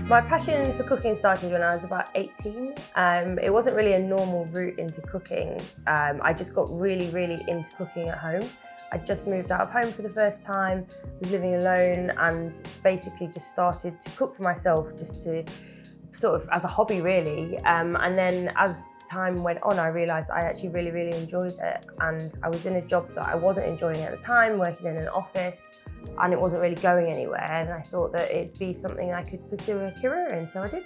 My passion for cooking started when I was about 18. It wasn't really a normal route into cooking. I just got really into cooking at home. I just moved out of home for the first time, was living alone, and basically just started to cook for myself, just to sort of as a hobby really. And then as time went on, I realised I actually really enjoyed it, and I was in a job that I wasn't enjoying at the time, working in an office, and it wasn't really going anywhere, and I thought that it'd be something I could pursue a career in, so I did.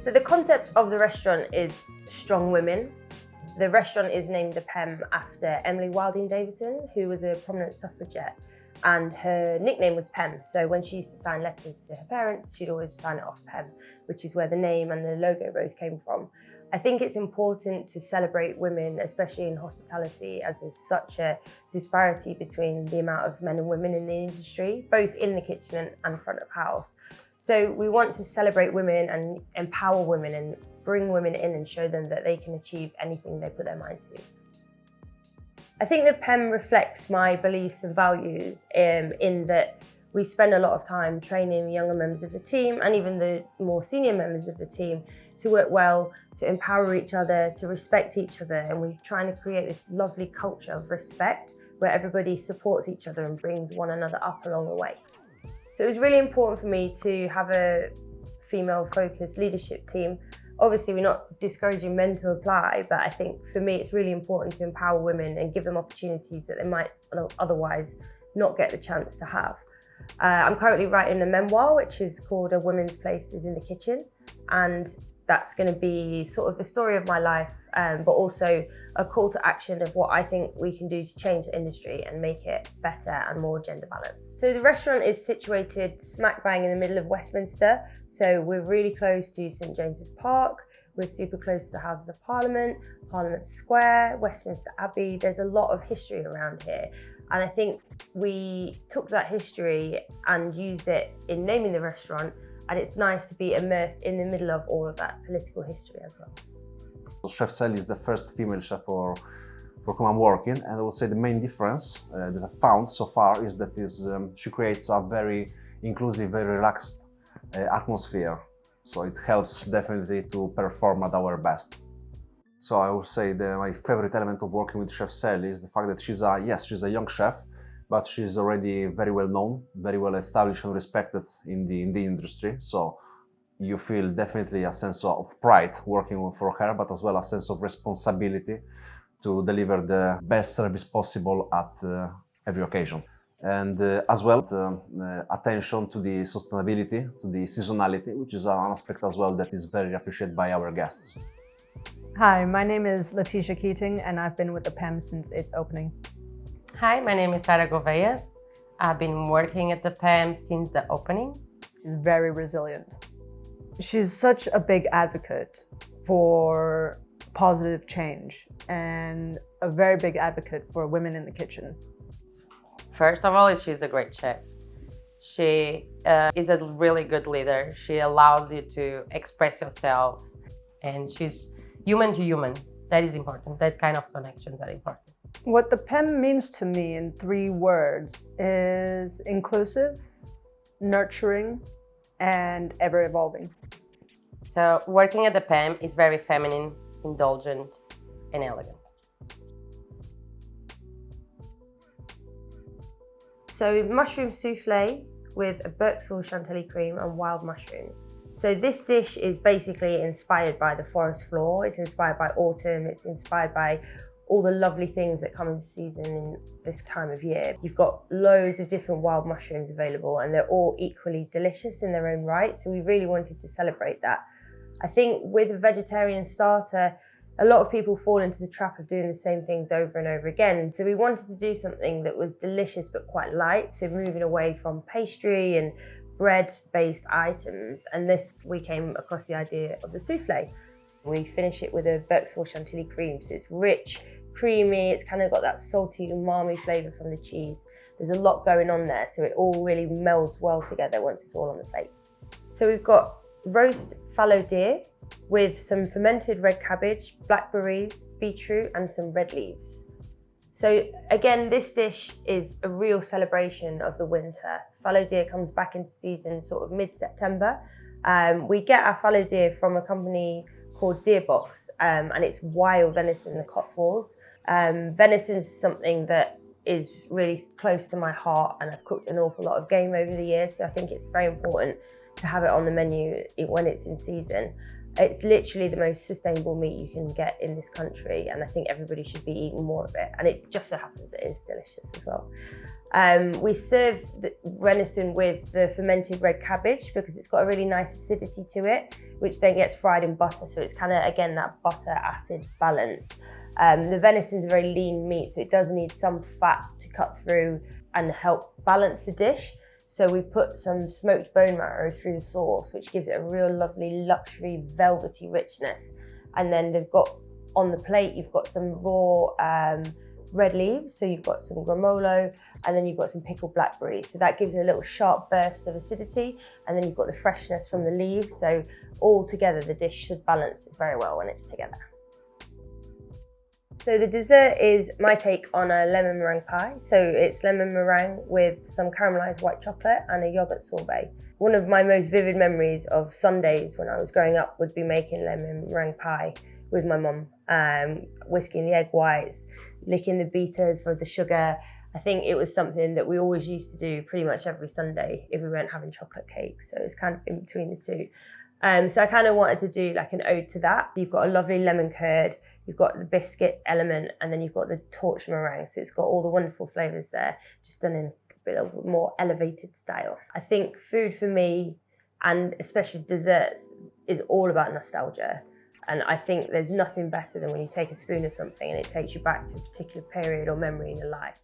So the concept of the restaurant is Strong Women. The restaurant is named the PEM after Emily Wilding Davison, who was a prominent suffragette, and her nickname was PEM. So when she used to sign letters to her parents, she'd always sign it off PEM, which is where the name and the logo both came from. I think it's important to celebrate women, especially in hospitality, as there's such a disparity between the amount of men and women in the industry, both in the kitchen and front of house. So we want to celebrate women and empower women and bring women in and show them that they can achieve anything they put their mind to. I think the PEM reflects my beliefs and values in that we spend a lot of time training the younger members of the team and even the more senior members of the team to work well, to empower each other, to respect each other, and we're trying to create this lovely culture of respect where everybody supports each other and brings one another up along the way. So it was really important for me to have a female-focused leadership team. Obviously, we're not discouraging men to apply, but I think for me it's really important to empower women and give them opportunities that they might otherwise not get the chance to have. I'm currently writing a memoir which is called A Woman's Place is in the Kitchen, and that's going to be sort of the story of my life, but also a call to action of what I think we can do to change the industry and make it better and more gender balanced. So the restaurant is situated smack bang in the middle of Westminster, so we're really close to St James's Park, we're super close to the Houses of Parliament, Parliament Square, Westminster Abbey. There's a lot of history around here, and I think we took that history and used it in naming the restaurant, and it's nice to be immersed in the middle of all of that political history as well. Chef Sally is the first female chef for whom I'm working, and I would say the main difference that I've found so far is that she creates a very inclusive, very relaxed atmosphere. So it helps definitely to perform at our best. So I would say that my favorite element of working with Chef Sally is the fact that she's a young chef, but she's already very well known, very well established and respected in the industry. So you feel definitely a sense of pride working for her, but as well a sense of responsibility to deliver the best service possible at every occasion. And as well, attention to the sustainability, to the seasonality, which is an aspect as well that is very appreciated by our guests. Hi, my name is Laetizia Keating, and I've been with the PEM since its opening. Hi, my name is Sara Gouveia. I've been working at the PEM since the opening. She's very resilient. She's such a big advocate for positive change and a very big advocate for women in the kitchen. First of all, she's a great chef. She is a really good leader. She allows you to express yourself, and she's human to human. That is important. That kind of connections are important. What the PEM means to me in 3 words is inclusive, nurturing, and ever evolving. So working at the PEM is very feminine, indulgent, and elegant. So mushroom souffle with a Berksville chantilly cream and wild mushrooms. So this dish is basically inspired by the forest floor. It's inspired by autumn. It's inspired by all the lovely things that come into season in this time of year. You've got loads of different wild mushrooms available, and they're all equally delicious in their own right. So we really wanted to celebrate that. I think with a vegetarian starter, a lot of people fall into the trap of doing the same things over and over again. So we wanted to do something that was delicious but quite light. So moving away from pastry and bread-based items. And this, we came across the idea of the souffle. We finish it with a Berksville chantilly cream. So it's rich, creamy, it's kind of got that salty umami flavour from the cheese. There's a lot going on there, so it all really melds well together once it's all on the plate. So we've got roast fallow deer with some fermented red cabbage, blackberries, beetroot and some red leaves. So again, this dish is a real celebration of the winter. fallow deer comes back into season sort of mid-September. We get our fallow deer from a company called Deer Box, and it's wild venison in the Cotswolds. Venison is something that is really close to my heart, and I've cooked an awful lot of game over the years, so I think it's very important to have it on the menu when it's in season. It's literally the most sustainable meat you can get in this country, and I think everybody should be eating more of it, and it just so happens that it is delicious as well. We serve the venison with the fermented red cabbage because it's got a really nice acidity to it, which then gets fried in butter, so it's kind of, again, that butter acid balance. The venison is a very lean meat, so it does need some fat to cut through and help balance the dish. So we put some smoked bone marrow through the sauce, which gives it a real lovely luxury velvety richness. And then they've got on the plate, you've got some raw red leaves, so you've got some gromolo, and then you've got some pickled blackberries. So that gives it a little sharp burst of acidity, and then you've got the freshness from the leaves. So all together, the dish should balance very well when it's together. So the dessert is my take on a lemon meringue pie. So it's lemon meringue with some caramelized white chocolate and a yogurt sorbet. One of my most vivid memories of Sundays when I was growing up would be making lemon meringue pie with my mum, whisking the egg whites, licking the beaters for the sugar. I think it was something that we always used to do pretty much every Sunday if we weren't having chocolate cake. So it's kind of in between the two. So I kind of wanted to do like an ode to that. You've got a lovely lemon curd, you've got the biscuit element, and then you've got the torch meringue. So it's got all the wonderful flavours there, just done in a bit of a more elevated style. I think food for me, and especially desserts, is all about nostalgia. And I think there's nothing better than when you take a spoon of something and it takes you back to a particular period or memory in your life.